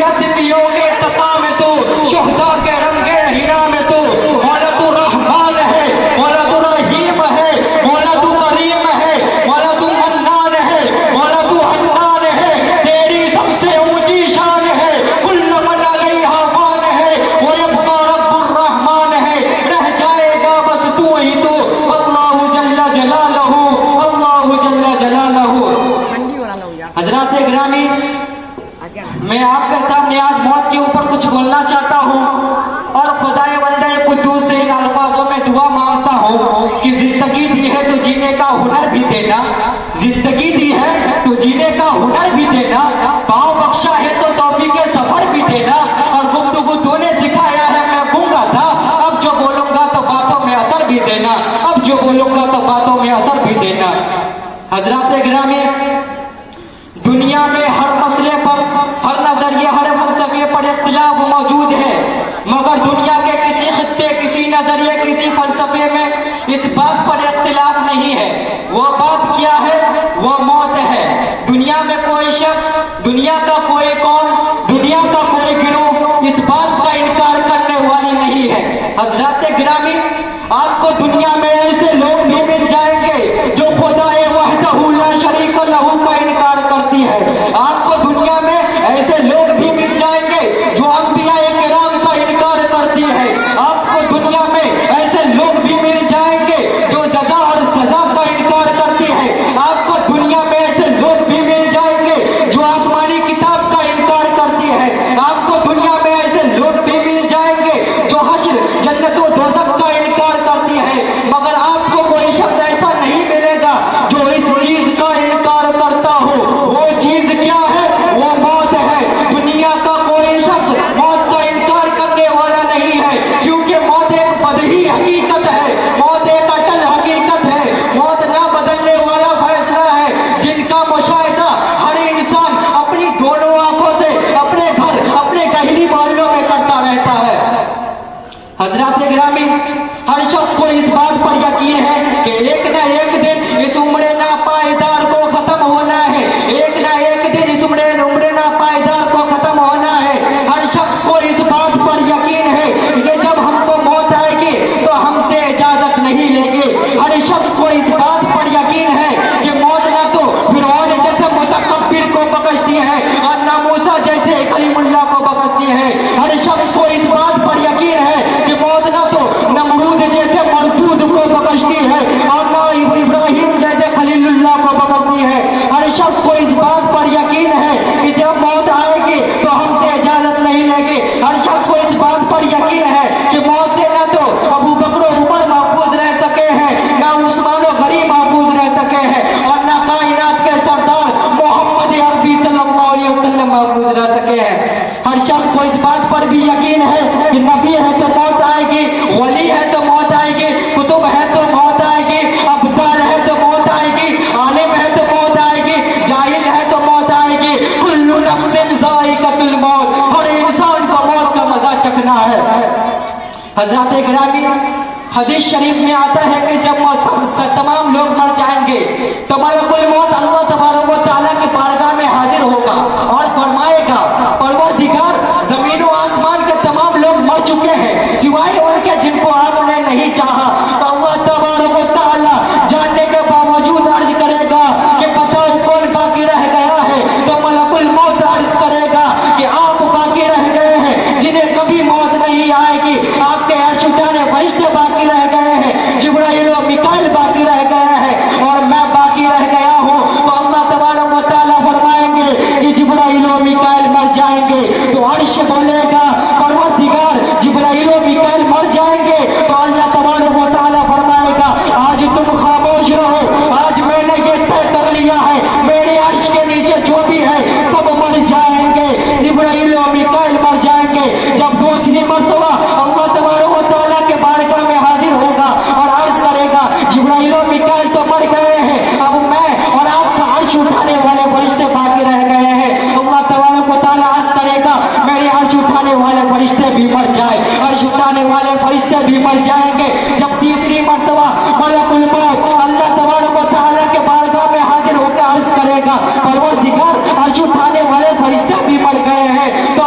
यतियों के तका में तू, शुहदा के रंगे हिना में तू, मौला तू रहमान है, मौला तू रहीम है, मौला तू करीम है, मौला तू मन्नान है, मौला तू हन्नान है, तेरी सबसे ऊंची शान है, कुल्लु मन अलैहा फान है, वो यब्का रब्बुर रहमान है, रह जाएगा बस तू ही तू, अल्लाहु जल्ला जलालहू, अल्लाहु जल्ला जलालहू। हजरात गिरामी, मैं आपके सामने आज मौत के ऊपर कुछ बोलना चाहता हूँ और खुदाए बंदे कुद्दूस से इन अल्फाजों में दुआ मांगता हूँ कि जिंदगी दी है तो जीने का हुनर भी देना, जिंदगी दी है तो जीने का हुनर भी देना, पाँव बख्शा है तो तौफीक सफर भी देना, और गुफ्तगू तूने सिखाया है मैं गूंगा था, अब जो बोलूंगा तो बातों में असर भी देना, अब जो बोलूंगा तो बातों में असर भी देना। हजरात गिरामी, दुनिया में हर मसले पर, हर नजरिए, हर फलसफे पर इख्तिलाफ मौजूद है, मगर दुनिया के किसी खित्ते, किसी नजरिए, किसी फलसफे में इस बात पर इख्तिलाफ नहीं है। वो बात क्या है? वो मौत है। दुनिया में कोई शख्स, दुनिया का कोई कौम, दुनिया का कोई गिरोह इस बात का इनकार करने वाली नहीं है। हजरत गिरामी, आपको दुनिया में ऐसे लोग भी मिल जाएंगे जो खुदाए वहदहू ला शरीक लहू का इनकार करती है। आपको दुनिया में ऐसे लोग भी मिल जाएंगे जो अंबियाए किराम का इनकार करती है। आपको दुनिया में ऐसे लोग भी मिल जाएंगे जो जजा और सजा का इनकार करती है। आपको दुनिया में ऐसे लोग भी मिल जाएंगे जो आसमानी किताब का इनकार करती है। आपको दुनिया में ऐसे लोग भी मिल जाएंगे जो हश्र, जन्नत और दोज़ख का इनकार करती है, मगर आपको कोई शख्स ऐसा नहीं मिलेगा जो इस चीज का इनकार करता हो। वो चीज क्या है? वो मौत है। दुनिया का कोई शख्स मौत का इनकार करने वाला नहीं है, क्योंकि मौत एक बदही हकीकत है, मौत एक अटल हकीकत है, मौत ना बदलने वाला फैसला है जिनका मुशाहिदा हर इंसान अपनी दोनों आंखों से अपने घर, अपने गहली मोहल्लों में करता रहता है। हजरात गिरामी, हर शख्स को इस बात पर यकीन है कि एक न एक दिन इस उम्र नापायदार को खत्म होना है, एक न एक दिन इस उम्र नापायदार को खत्म होना है। हर शख्स को इस बात पर यकीन है कि जब हमको मौत आएगी तो हमसे इजाजत नहीं लेंगे। हर शख्स को इस बात पर यकीन है कि मौत ना तो फिरौन जैसे मुतकब्बिर को बख्शती है और ना मूसा जैसे कलीमुल्लाह को बख्शती है। हर शख्स को इस बात पर यकीन है कि मौत ना तो नमरूद जैसे मरदूद को बख्शती है और ना इब्राहिम जैसे खलीलुल्लाह को बख्शती है। हर शख्स को इस बात पर यकीन है कि जब मौत आएगी तो हमसे इजाजत नहीं लेंगे। हर शख्स को इस बात पर यकीन है कि मौत से ना तो अबू बकर और उमर महफूज रह सके हैं, ना उस्मान और गनी महफूज रह सके हैं, और ना कायनात के सरदार मोहम्मद अरबी सल्लल्लाहु अलैहि वसल्लम महफूज रह सके हैं। हर शख्स को इस बात पर भी यकीन है कि नबी है तो मौत आएगी, वली है तो मौत आएगी, कुतुब है तो मौत आएगी, अब्दाल है तो मौत आएगी, आलिम है तो मौत आएगी, जाहिल है तो मौत आएगी। कुल्लु नफ्सिन ज़ाइक़तुल मौत, हर इंसान को मौत का मजा चखना है। हज़रत गिरामी, हदीस शरीफ में आता है कि जब तमाम लोग मर जाएंगे तो मलकुल मौत अल्लाह तबारक व तआला की बारगाह में हाजिर होगा और फरमाएगा, परवरदिगार, जमीन व आसमान के तमाम लोग मर चुके हैं सिवाय उनके जिनको आपने नहीं चाहा। तो अल्लाह तबारक व तआला जानने के बावजूद अर्ज करेगा कि बताओ कौन बाकी रह गया है। तो मलकुल मौत अर्ज करेगा कि आप बाकी रह गए हैं जिन्हें कभी मौत नहीं आएगी। आपके अर्श उठाने फरिश्ते बाकी रह गए हैं, जिब्राइल और मिकाइल बाकी रह गए हैं, और मैं बाकी रह गया हूँ। तो अल्लाह तबारक व तआला फरमाएंगे कि जिब्राइल और मिकाइल मर जाएंगे। तो अर्श बोलेगा, परवरदिगार, जिब्राइल और मिकाइल मर जाएंगे। तो अल्लाह तबारक व तआला फरमाएगा, आज तुम खामोश रहो, आज मैंने ये तय कर लिया है, मेरे अर्श के नीचे जो भी है सब मर जाएंगे, जिब्राइल और मिकाइल मर जाएंगे। जब दूसरी मर्तबा अल्लाह तबारक व तआला के बारगाह में हाजिर होगा और अर्ज करेगा, जिब्राइल और मिकाइल तो मर गए हैं, अब मैं और आपका अर्श उठाने वाले फरिश्ते बाकी रह गए हैं। अल्लाह तबारक व तआला अर्ज करेगा, मेरे अर्श उठाने वाले फरिश्ते भी मर जाए, अर्श उठाने वाले फरिश्ते भी मर जाएंगे। जब तीसरी मर्तबा मलकुल मौत अल्लाह तबारक व तआला के बारगाह में हाजिर होकर अर्ज करेगा, परवरदिगार, अर्श उठाने वाले फरिश्ते भी मर गए हैं। तो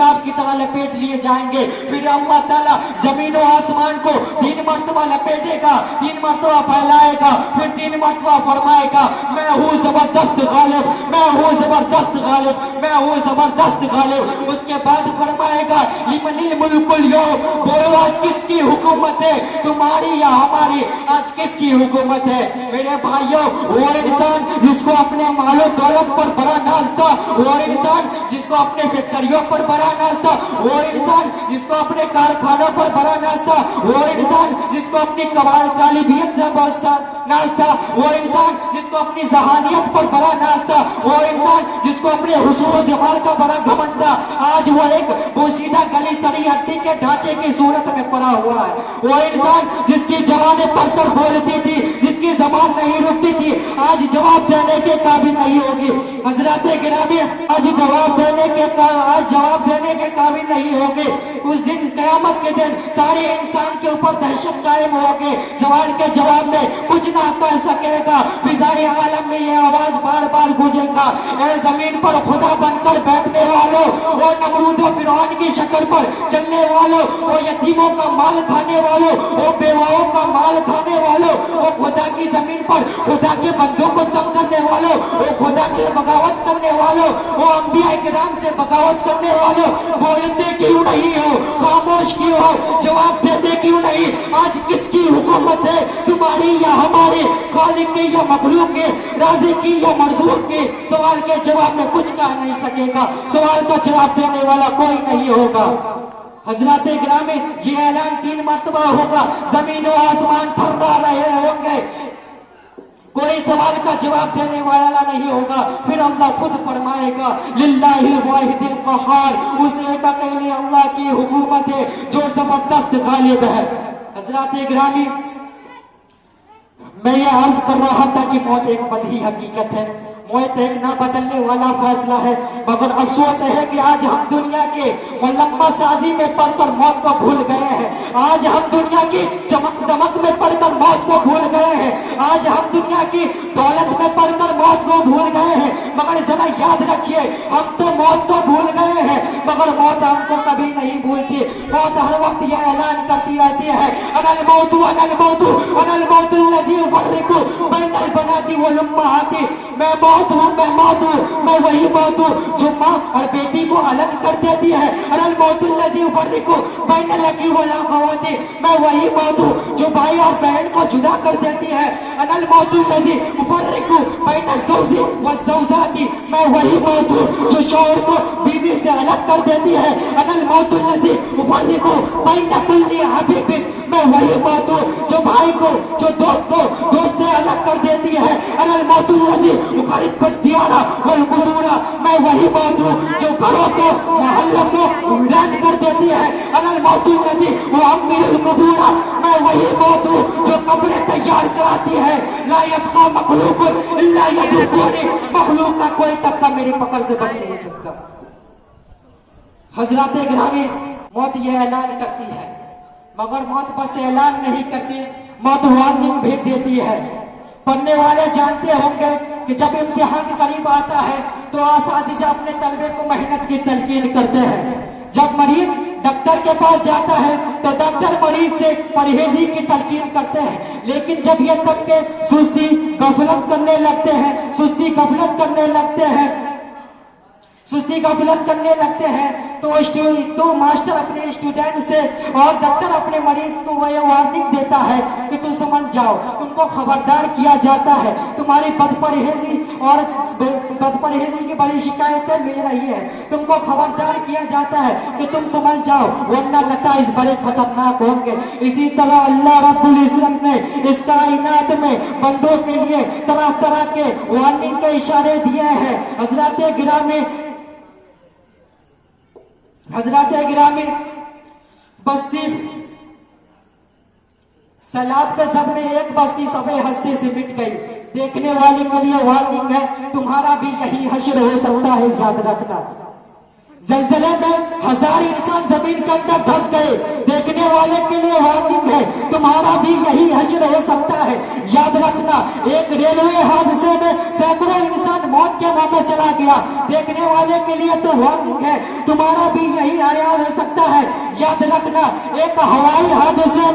किताब की तरह लपेट लिए जाएंगे। फिर अल्लाह ताला जमीन और आसमान को 3 मरतबा लपेटेगा, 3 मरतबा फैलाएगा, फिर 3 मरतबा फरमाएगा मैं हूँ जबरदस्त गालिब, मैं हूँ जबरदस्त गालिब, मैं हूँ जबरदस्त गालिब। उसके बाद फरमाएगा लिमनिल मुल्कुल यौम, बोलो आज किसकी हुकूमत है, तुम्हारी या हमारी? आज किसकी हुकूमत है? मेरे भाइयों, वो इंसान जिसको अपने मालो दौलत पर बड़ा नाज था, वो इंसान जिसको अपने फैक्ट्रियों पर बड़ा नाज था, वो इंसान जिसको अपने कारखानों पर बड़ा नाज था, वो इंसान जिसको अपनी कालिबियत से बहुत नाज था, वो इंसान जिसको अपनी जहानियत पर बड़ा नाज था, वो इंसान जिसको अपने हुस्न जमाल का बड़ा घमंड था, आज वो एक बोसीदा गली सड़ी हड्डी के ढांचे की सूरत में पड़ा हुआ है। वो इंसान जिसकी जबानें पढ़कर बोलती थी, जिसकी जबान नहीं रुकती थी, आज जवाब देने के काबिल नहीं होगी। हजरत गिरामी आज जवाब देने के काबिल नहीं होंगे। उस दिन कयामत के दिन सारे इंसान के ऊपर दहशत कायम होगी। सवाल के जवाब में कुछ ना कह सकेगा। फिजाए आलम में ये आवाज बार बार गूंजेगा, ऐ जमीन पर खुदा बनकर बैठने वालों, वो नमरूद और फिरौन की शक्ल पर चलने वालों, वो यतीमों का माल खाने वालों, वो बेवाओं का माल खाने वालों, वो खुदा की जमीन पर खुदा के बंदों को तंग करने वालों, वो खुदा की बगावत करने वालों, वो अंबिया किराम से बगावत करने वालों, बोलते क्यों नहीं हो, खामोश क्यों हो, जवाब देते क्यों नहीं? आज किसकी हुकूमत है, तुम्हारी या हमारी? खालिक की या मखलूक की? राज़िक की या मरज़ूक की? सवाल के जवाब में कुछ कह नहीं सकेगा। सवाल का जवाब देने वाला कोई नहीं होगा। हजरत गिरामी ये ऐलान 3 मरतबा होगा, जमीन और आसमान थर्रा रहे होंगे, कोई सवाल का जवाब देने वाला नहीं होगा। फिर अल्लाह खुद फरमाएगा लिल्लाहिल वाहिदिल क़हार, उस एक अकेले अल्लाह की हुकूमत है जो जबरदस्त गालिब है। हजरत गिरामी, मैं ये अर्ज कर रहा था कि मौत एक बदी हकीकत है, मौत एक ना बदलने वाला फैसला है, मगर अफसोस है कि आज हम दुनिया के मुलम्मा साजी में पढ़कर मौत को भूल गए हैं। आज हम दुनिया की चमक दमक में पढ़कर मौत को भूल गए हैं। आज हम दुनिया की दौलत में पढ़कर मौत को भूल गए हैं। मगर जरा याद रखिए, हम तो मौत को भूल गए हैं, मगर मौत हमको कभी नहीं भूलती। मौत हर वक्त यह ऐलान करती रहती है अनल मौतु अनल मौतु अनल मौतुल लज़ी युफ़र्रिक़ु बैनल बनाती वल उम्महाती, मैं मौत हूँ, मैं मौत हूँ, मैं वही मौत हूँ जो माँ और बेटी को अलग कर देती है। अनल मौतुल लज़ी युफ़र्रिक़ु बैनल अख़ी वल अख़वाती, मैं वही मौत हूँ जो भाई और बहन को जुदा कर देती है। अनल मौतुल लज़ी युफ़र्रिक़ु बैन ज़ौजी व ज़ौजाती, मैं वही मौत हूँ जो शौहर को बीवी से अलग कर देती है। अनल मौतुल लज़ी युफ़र्रिक़ु बैन कुल्ली हबीबिन, मैं वही मौत हूँ जो भाई को, जो दोस्त को दोस्त से अलग कर देती है। अनल मौतुल लज़ी युफ़र्रिक़ु दियारा वल कुसूरा, मैं वही मौत हूँ जो घरों को, मोहल्लों को वीरान कर देती है। अनल मौतुल लज़ी युअम्मिरुल कुबूरा, मैं वही मौत हूँ जो कब्रें तैयार कराती है। ला यब्क़ा मख़लूक़ुन इल्ला यज़ूक़ूनी, मखलूक का कोई तबका मेरी पकड़ से बच नहीं सकता। हज़रत गिरामी, मौत ये ऐलान करती है, मगर मौत बस ऐलान नहीं करती, मौत वार्निंग भेज देती है। पढ़ने वाले जानते होंगे कि जब इम्तिहान करीब आता है तो असातिज़ा अपने तलबे को मेहनत की तलकीन करते हैं। जब मरीज डॉक्टर के पास जाता है तो डॉक्टर मरीज से परहेजी की तलकीन करते हैं, लेकिन जब ये तबके सुस्ती गफलत करने लगते हैं, सुस्ती गफलत करने लगते हैं तो मास्टर अपने स्टूडेंट से और डॉक्टर अपने मरीज को वो वार्निंग देता है कि तुम समझ जाओ, तुमको खबरदार किया जाता है, तुम्हारी बदपरहेजी की बड़ी शिकायतें मिल रही है, तुमको खबरदार किया जाता है कि तुम समझ जाओ वरना नताइज बड़े खतरनाक होंगे। इसी तरह अल्लाह रब्बुल इज़्ज़त ने इस कायनात में बंदों के लिए तरह तरह के वार्निंग के इशारे दिए हैं। हजरत गिरामी बस्ती सैलाब के जद में एक बस्ती सबे हस्ती से मिट गई। देखने वाले के लिए वार्निंग है, तुम्हारा भी यही हश्र हो सकता है, याद रखना। जलजले में 1000 इंसान जमीन के अंदर धंस गए, देखने वाले के लिए वार्निंग है, तुम्हारा भी यही हश्र हो सकता है, याद रखना। एक रेलवे हादसे में सैकड़ों इंसान मौत के मुंह में चला गया। देखने वाले के लिए तो वार्निंग है, तुम्हारा भी यही हाल हो सकता है। याद रखना, एक हवाई हादसे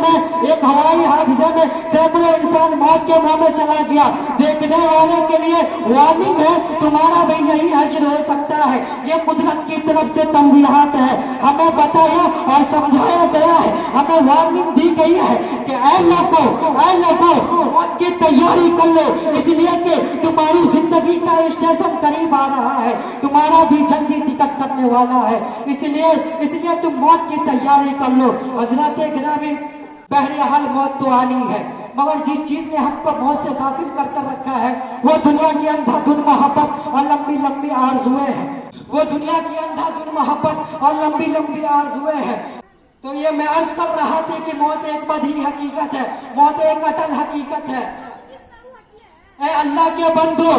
में सैकड़ों इंसान मौत के मुंह में चला गया। देखने वाले के लिए वार्निंग है, तुम्हारा भी यही हश्र हो सकता है। ये कुदरत की तरफ से तंबीहात है, हमें बताया और समझाया गया है, हमें वार्निंग दी गई है कि ऐ लोगों मौत की तैयारी कर लो, इसलिए कि तुम्हारी जिंदगी का स्टेशन करीब आ रहा है, तुम्हारा भी जल्दी टिकट करने वाला है, इसलिए तुम मौत की तैयारी कर लो। हजरत गिरामी, बहरहाल मौत तो आनी है, मगर जिस चीज ने हमको मौत से गाफिल कर रखा है वो दुनिया की अंधाधुन मोहब्बत और लंबी लंबी आरज़ुएं हैं, वो दुनिया की अंधाधुन मोहब्बत और लंबी लंबी आरज़ुएं हैं। तो ये मैं अर्ज कर रहा था कि मौत एक बड़ी हकीकत है, मौत एक अटल हकीकत है। ऐ अल्लाह के बंदो,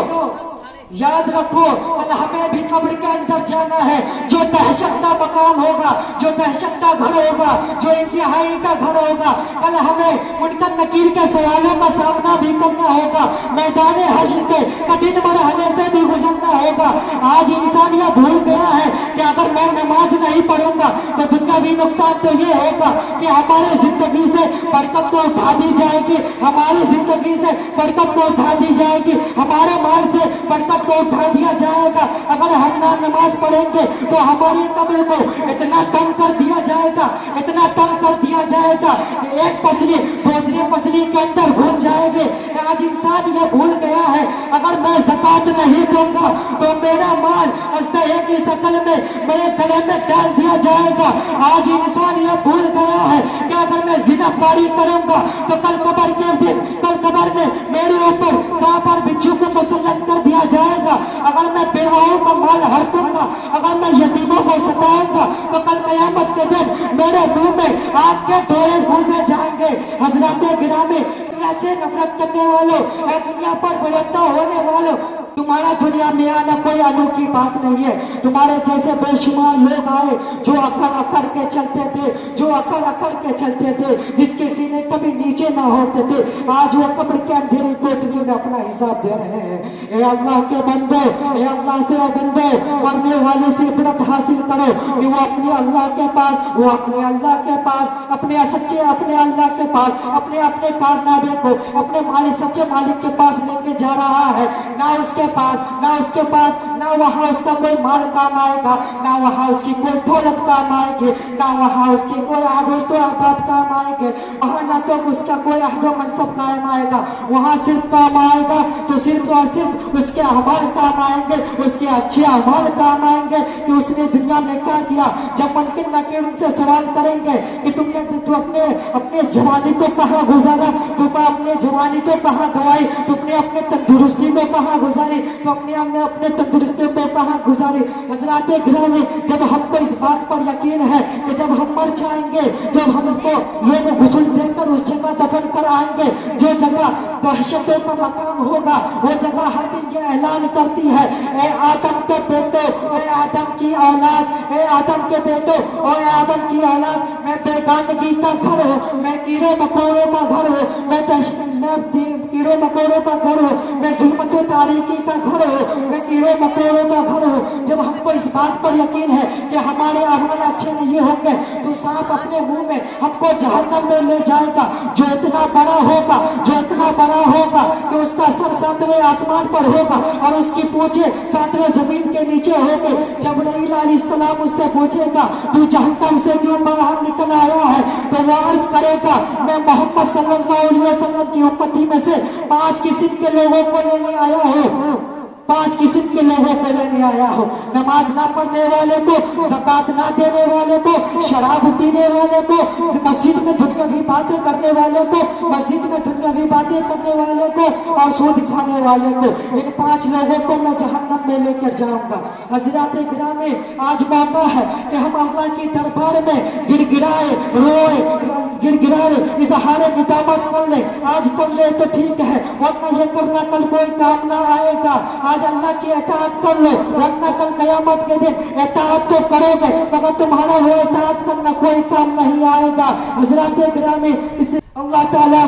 याद रखो, कल हमें भी कब्र के अंदर जाना है, जो दहशत का मकाम होगा, जो दहशत का घर होगा, जो इंतहाई का घर होगा। कल हमें मुनकर नकीर के सवालों का सामना भी करना होगा, मैदान हश्र के कठिन मरहले से भी गुजरना होगा। आज इंसान यह भूल गया है कि अगर मैं नमाज नहीं पढ़ूंगा तो दुनियावी नुकसान तो ये होगा कि हमारी जिंदगी से बरकत को उठा दी जाएगी, हमारी जिंदगी से बरकत को उठा दी जाएगी, हमारे माल से बरकत को उठा दिया जाएगा। अगर हम ना नमाज पढ़ेंगे तो हमारी कब्र को इतना तंग कर दिया जाएगा, इतना तंग कर दिया जाएगा कि एक पसली दूसरी पसली के अंदर घुस जाएंगे। आज इंसान ये भूल गया है, अगर मैं ज़कात नहीं दूंगा तो मेरा माल अस्तये की शक्ल में मेरे गले में डाल दिया जाएगा। आज इंसान ये भूल गया है कि अगर मैं ज़िनाकारी करूंगा तो कल कब्र के दिन, कल कब्र में मेरे ऊपर सांप और बिच्छू को मुसल्लत कर दिया जाएगा। अगर मैं बेवाओं का माल हड़पूंगा, अगर मैं यतीमों को सताऊंगा तो कल कयामत के दिन मेरे मुंह में आग के ढोले घुसे जाएंगे। हजरत गिरामी, से नफरत करने वालों, दुनिया पर बढ़ता होने वालों, तुम्हारा दुनिया में आना कोई अनोखी बात नहीं है। तुम्हारे जैसे बेशुमार लोग आए जो अकड़ के चलते थे, जो अकड़ के चलते थे, जिसके सीने कभी नीचे ना होते थे, आज वो कब्र के अंधेरे कोठरी में अपना हिसाब दे रहे हैं। ए अल्लाह के बंदो, ए अल्लाह से बंदो, मरने वाले से इबरत हासिल करो कि वो अपने अल्लाह के पास, वो अपने अल्लाह के पास, अपने सच्चे अपने अल्लाह के पास, अपने अपने कारनामे को अपने मालिक, सच्चे मालिक के पास लेके जा रहा है। ना उसके पास ना वहाँ उसका कोई माल काम आएगा, ना वहाँ उसकी कोई दौलत काम आएगी, ना वहाँ उसकी कोई आदोस्तो अहबाब काम आएंगे, वहाँ ना तो उसका कोई अहदो मनसब कायम आएगा। वहाँ सिर्फ काम आएगा तो सिर्फ और सिर्फ उसके अहवाल काम आएंगे, उसके अच्छे अहवाल काम आएंगे कि उसने दुनिया में क्या किया। जब मुमकिन नकीर उनसे सवाल करेंगे कि तुमने तो अपने जवानी को कहाँ गुजारा, तुम अपने जवानी को कहाँ गवाई, तुमने अपने तंदुरुस्ती को कहाँ गुजारी, तो अपने तंदुरुस्ती को कहाँ गुजारी। हजरात गिरामी, जब हमको इस बात पर यकीन है कि जब हम मर जाएंगे, जब हमको लोग गुस्ल देकर उस जगह दफन कर आएंगे, जो जगह दहशतों का मकाम होगा, वो जगह हर दिन ये ऐलान करती है, ए आदम के बेटो, ए आदम की औलाद, ए आदम के बेटो और आदम की औलाद, मैं बेगानगी का घर हूँ, मैं कीड़े मकोड़ों का घर हूँ, मैं कीड़े मकोड़ों का घर हो, मैं जुल्मत तारीकी का घर हो, मैं कीड़े मकोड़ों का घर हो। जब हमको इस बात पर यकीन है कि हमारे अमल अच्छे नहीं होंगे तो सांप अपने मुंह में हमको जहन्नम में ले जाएगा, जो इतना बड़ा होगा कि उसका सर 7वें आसमान पर होगा और उसकी पूंछें 7वें जमीन के नीचे होगी। जबरील अलैहिस्सलाम उससे पूछेगा, तू जहन्नम से क्यों बाहर निकल आया है, तो वो अर्ज करेगा, मैं मोहम्मद सल्लल्लाहु अलैहि वसल्लम की उम्मती में से 5 किस्म के लोगों को लेने आया हूँ, 5 किस्म के लोगों को लेने आया हो। नमाज ना पढ़ने वाले को, ज़कात ना देने वाले को, शराब पीने वाले को, मस्जिद में दुनियावी बातें करने वाले को, मस्जिद में दुनियावी बातें करने वाले को और सूद खाने वाले को, इन 5 लोगों को मैं जहन्नम में लेकर जाऊंगा। हज़रात गिरामी, आज मौका है कि हम अल्लाह की दरबार में गिड़गिड़ाए, रोए, इजहारे किताबत कर ले। आज कर ले तो ठीक है, वरना ये करना कल कोई काम ना आएगा। आज अल्लाह की इताअत कर लो, वरना कल कयामत के दिन इताअत तो करोगे मगर तुम्हारा वो इताअत करना कोई काम नहीं आएगा। हज़रात गिरामी, इससे अल्लाह ताला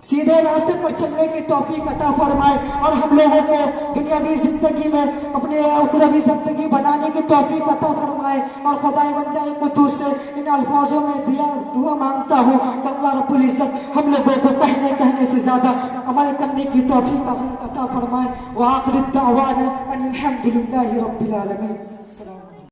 सीधे रास्ते पर चलने की तौफीक अता फरमाए और हम लोगों को दुनियावी जिंदगी में अपने उखरवी जिंदगी बनाने की तौफीक अता फरमाए। और खुदाए बंदा कुद्दूस से इन अल्फाजों में दुआ मांगता हूँ कि अल्लाह रब्बुल इज्जत हम लोगों को कहने से ज्यादा अमल करने की तौफीक अता फरमाए। व आखिर दावाना अनिल हम्दुलिल्लाहि रब्बिल आलमीन।